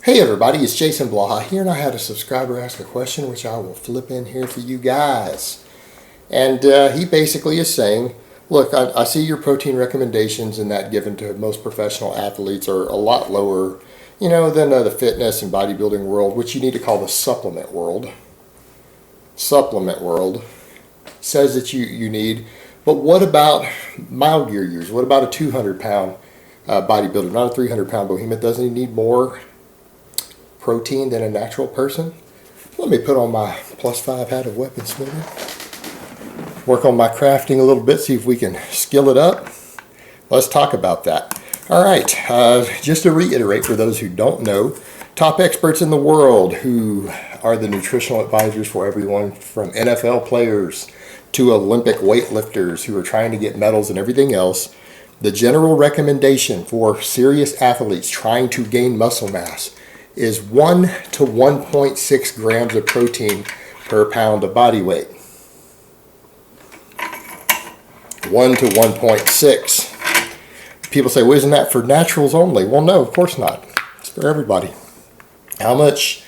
Hey everybody, it's Jason Blaha here, and I had a subscriber ask a question which I will flip in here for you guys. And he basically is saying, look, I see your protein recommendations and that given to most professional athletes are a lot lower, than the fitness and bodybuilding world, which you need to call the supplement world. Supplement world says that you need, but what about mild gear users? What about a 200-pound bodybuilder, not a 300-pound behemoth? Doesn't he need more protein than a natural person? Let me put on my +5 hat of weaponsmithing, work on my crafting a little bit, see if we can skill it up. Let's talk about that. All right, just to reiterate for those who don't know, top experts in the world who are the nutritional advisors for everyone from NFL players to Olympic weightlifters who are trying to get medals and everything else. The general recommendation for serious athletes trying to gain muscle mass is 1 to 1.6 grams of protein per pound of body weight. 1 to 1.6. People say, well, isn't that for naturals only? Well, no, of course not. It's for everybody. How much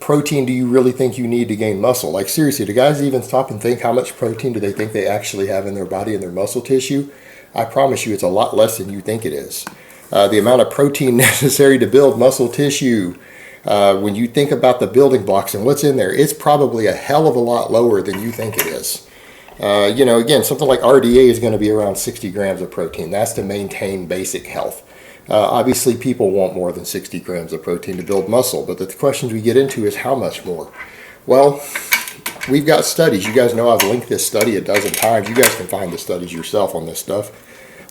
protein do you really think you need to gain muscle? Like, seriously, do guys even stop and think how much protein do they think they actually have in their body and their muscle tissue? I promise you it's a lot less than you think it is. The amount of protein necessary to build muscle tissue, when you think about the building blocks and what's in there, it's probably a hell of a lot lower than you think it is. Again, something like RDA is going to be around 60 grams of protein. That's to maintain basic health. Obviously, people want more than 60 grams of protein to build muscle, but the questions we get into is how much more? Well, we've got studies. You guys know I've linked this study a dozen times. You guys can find the studies yourself on this stuff.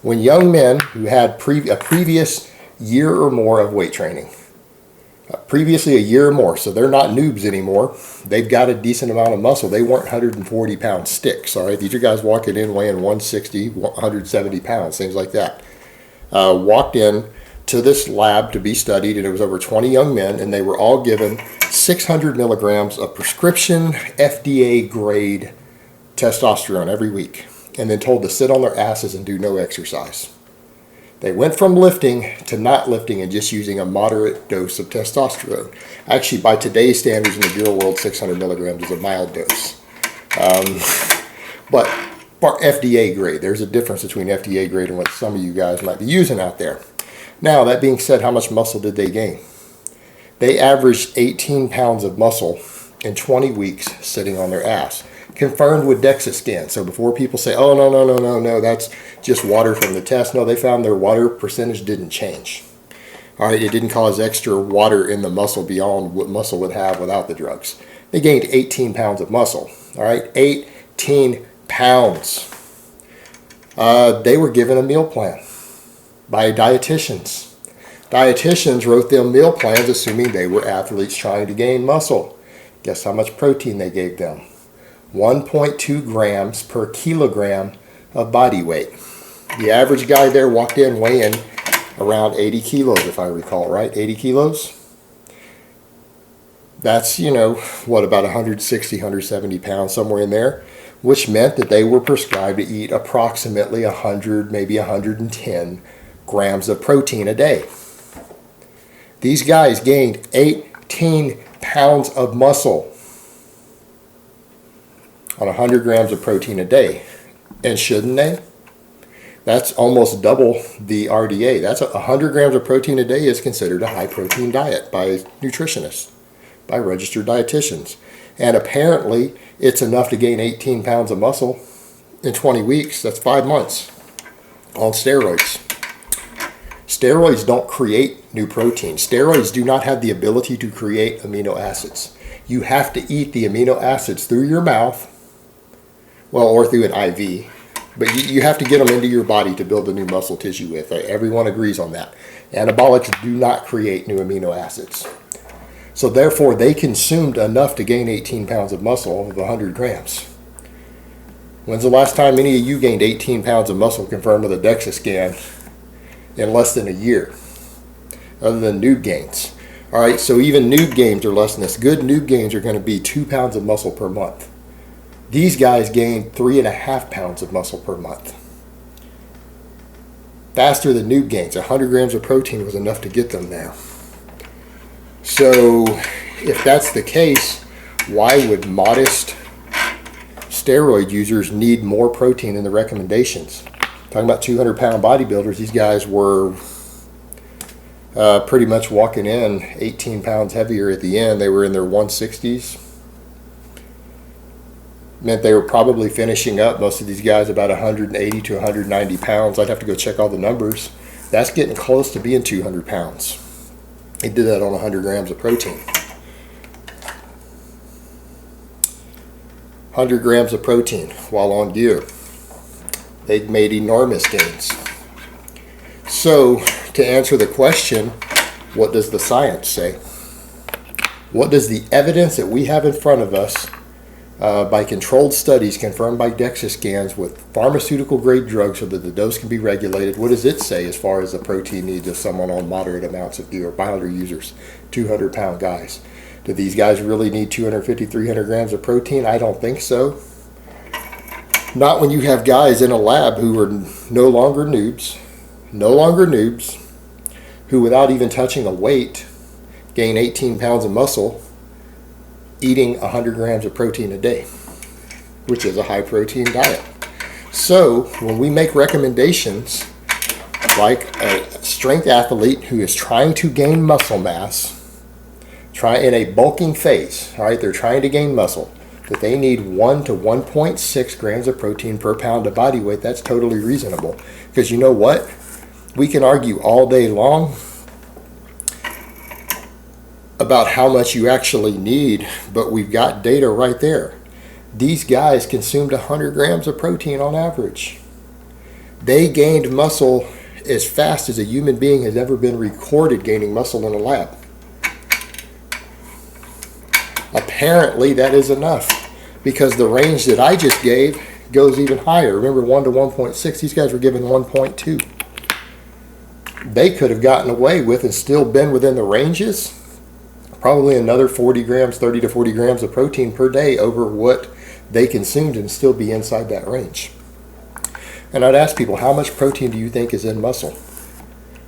When young men who had a previous year or more of weight training, previously a year or more, so they're not noobs anymore, they've got a decent amount of muscle. They weren't 140-pound sticks, all right? These are guys walking in weighing 160, 170 pounds, things like that. Walked in to this lab to be studied, and it was over 20 young men, and they were all given 600 milligrams of prescription FDA-grade testosterone every week, and then told to sit on their asses and do no exercise. They went from lifting to not lifting and just using a moderate dose of testosterone. Actually, by today's standards in the real world, 600 milligrams is a mild dose. But for FDA grade, there's a difference between FDA grade and what some of you guys might be using out there. Now, that being said, how much muscle did they gain? They averaged 18 pounds of muscle in 20 weeks sitting on their ass. Confirmed with DEXA scan. So before people say, oh, no, that's just water from the test. No, they found their water percentage didn't change. All right, it didn't cause extra water in the muscle beyond what muscle would have without the drugs. They gained 18 pounds of muscle. All right, 18 pounds. They were given a meal plan by dietitians. Dietitians wrote them meal plans assuming they were athletes trying to gain muscle. Guess how much protein they gave them? 1.2 grams per kilogram of body weight. The average guy there walked in weighing around 80 kilos, if I recall, right? 80 kilos? That's, about 160, 170 pounds, somewhere in there, which meant that they were prescribed to eat approximately 100, maybe 110 grams of protein a day. These guys gained 18 pounds of muscle on 100 grams of protein a day. And shouldn't they? That's almost double the RDA. That's 100 grams of protein a day is considered a high protein diet by nutritionists, by registered dietitians. And apparently it's enough to gain 18 pounds of muscle in 20 weeks. That's 5 months on steroids. Steroids don't create new protein. Steroids do not have the ability to create amino acids. You have to eat the amino acids through your mouth, or through an IV, but you have to get them into your body to build the new muscle tissue with. Everyone agrees on that. Anabolics do not create new amino acids. So therefore, they consumed enough to gain 18 pounds of muscle of 100 grams. When's the last time any of you gained 18 pounds of muscle confirmed with a DEXA scan in less than a year? Other than noob gains. All right, so even noob gains are less than this. Good noob gains are going to be 2 pounds of muscle per month. These guys gained 3.5 pounds of muscle per month. Faster than noob gains. 100 grams of protein was enough to get them there. So if that's the case, why would modest steroid users need more protein in the recommendations? Talking about 200-pound bodybuilders, these guys were pretty much walking in 18 pounds heavier at the end. They were in their 160s. Meant they were probably finishing up, most of these guys, about 180 to 190 pounds. I'd have to go check all the numbers. That's getting close to being 200 pounds. He did that on 100 grams of protein. 100 grams of protein while on gear. They made enormous gains. So, to answer the question, what does the science say? What does the evidence that we have in front of us by controlled studies confirmed by DEXA scans with pharmaceutical grade drugs so that the dose can be regulated, what does it say as far as the protein needs of someone on moderate amounts of gear, bodybuilder users, 200-pound guys? Do these guys really need 250, 300 grams of protein? I don't think so. Not when you have guys in a lab who are no longer noobs, who without even touching a weight gain 18 pounds of muscle eating 100 grams of protein a day, which is a high protein diet. So when we make recommendations like a strength athlete who is trying to gain muscle mass, in a bulking phase, all right, they're trying to gain muscle, that they need 1 to 1.6 grams of protein per pound of body weight, that's totally reasonable. Because you know what? We can argue all day long about how much you actually need, but we've got data right there. These guys consumed 100 grams of protein on average. They gained muscle as fast as a human being has ever been recorded gaining muscle in a lab. Apparently that is enough, because the range that I just gave goes even higher. Remember, 1 to 1.6, these guys were given 1.2. They could have gotten away with and still been within the ranges, probably another 40 grams, 30 to 40 grams of protein per day over what they consumed and still be inside that range. And I'd ask people, how much protein do you think is in muscle?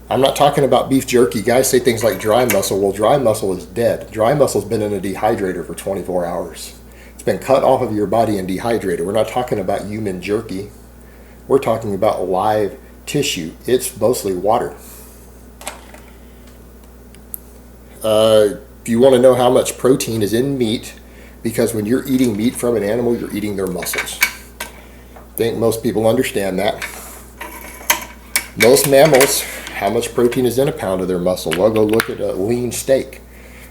I'm not talking about beef jerky. Guys say things like dry muscle. Well, dry muscle is dead. Dry muscle's been in a dehydrator for 24 hours. It's been cut off of your body and dehydrated. We're not talking about human jerky. We're talking about live tissue. It's mostly water. If you want to know how much protein is in meat, because when you're eating meat from an animal, you're eating their muscles. I think most people understand that. Most mammals, how much protein is in a pound of their muscle? Well, go look at a lean steak.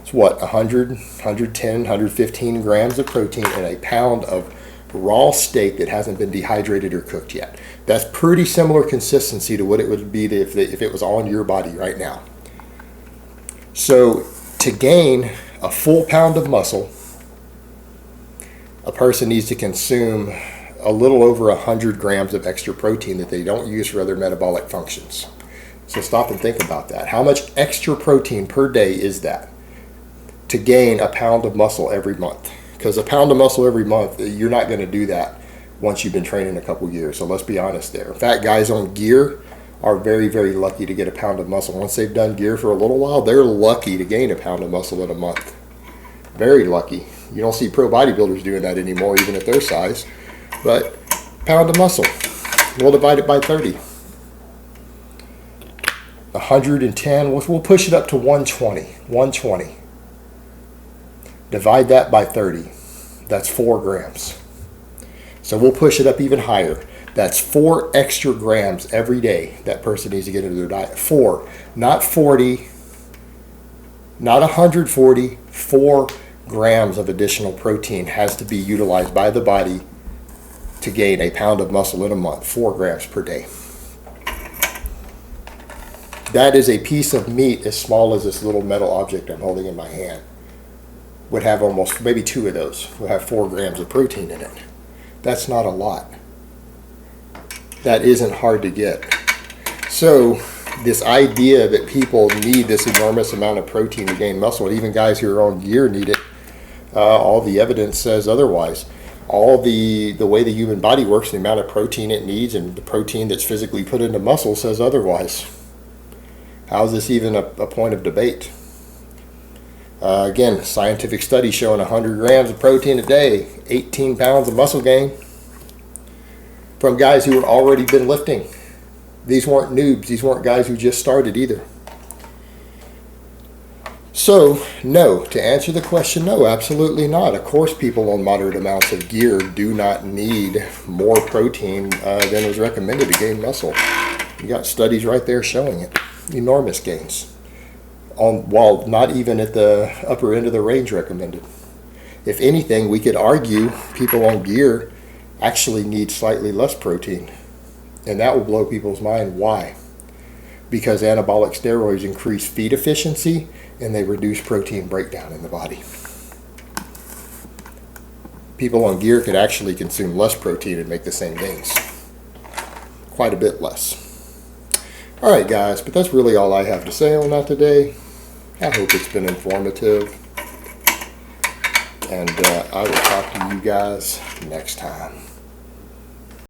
It's what, 100, 110, 115 grams of protein in a pound of raw steak that hasn't been dehydrated or cooked yet. That's pretty similar consistency to what it would be if it was on your body right now. So to gain a full pound of muscle, a person needs to consume a little over 100 grams of extra protein that they don't use for other metabolic functions. So stop and think about that. How much extra protein per day is that to gain a pound of muscle every month? Because a pound of muscle every month, you're not going to do that once you've been training a couple years. So let's be honest there. In fact, guys on gear are very, very lucky to get a pound of muscle. Once they've done gear for a little while, they're lucky to gain a pound of muscle in a month. Very lucky. You don't see pro bodybuilders doing that anymore, even at their size. But pound of muscle, we'll divide it by 30. 110, we'll push it up to 120. Divide that by 30. That's 4 grams. So we'll push it up even higher. That's 4 extra grams every day that person needs to get into their diet. 4, not 40, not 140, 4 grams of additional protein has to be utilized by the body to gain a pound of muscle in a month. 4 grams per day. That is a piece of meat as small as this little metal object I'm holding in my hand. Would have almost, maybe 2 of those, will have 4 grams of protein in it. That's not a lot. That isn't hard to get. So this idea that people need this enormous amount of protein to gain muscle, and even guys who are on gear need it, all the evidence says otherwise. All the way the human body works, the amount of protein it needs, and the protein that's physically put into muscle says otherwise. How is this even a point of debate? Again, scientific study showing 100 grams of protein a day, 18 pounds of muscle gain from guys who had already been lifting. These weren't noobs. These weren't guys who just started either. So, no. To answer the question, no, absolutely not. Of course, people on moderate amounts of gear do not need more protein than is recommended to gain muscle. You got studies right there showing it. Enormous gains. While not even at the upper end of the range recommended. If anything, we could argue people on gear actually need slightly less protein. And that will blow people's mind. Why? Because anabolic steroids increase feed efficiency and they reduce protein breakdown in the body. People on gear could actually consume less protein and make the same gains. Quite a bit less. Alright guys, but that's really all I have to say on that today. I hope it's been informative. And I will talk to you guys next time.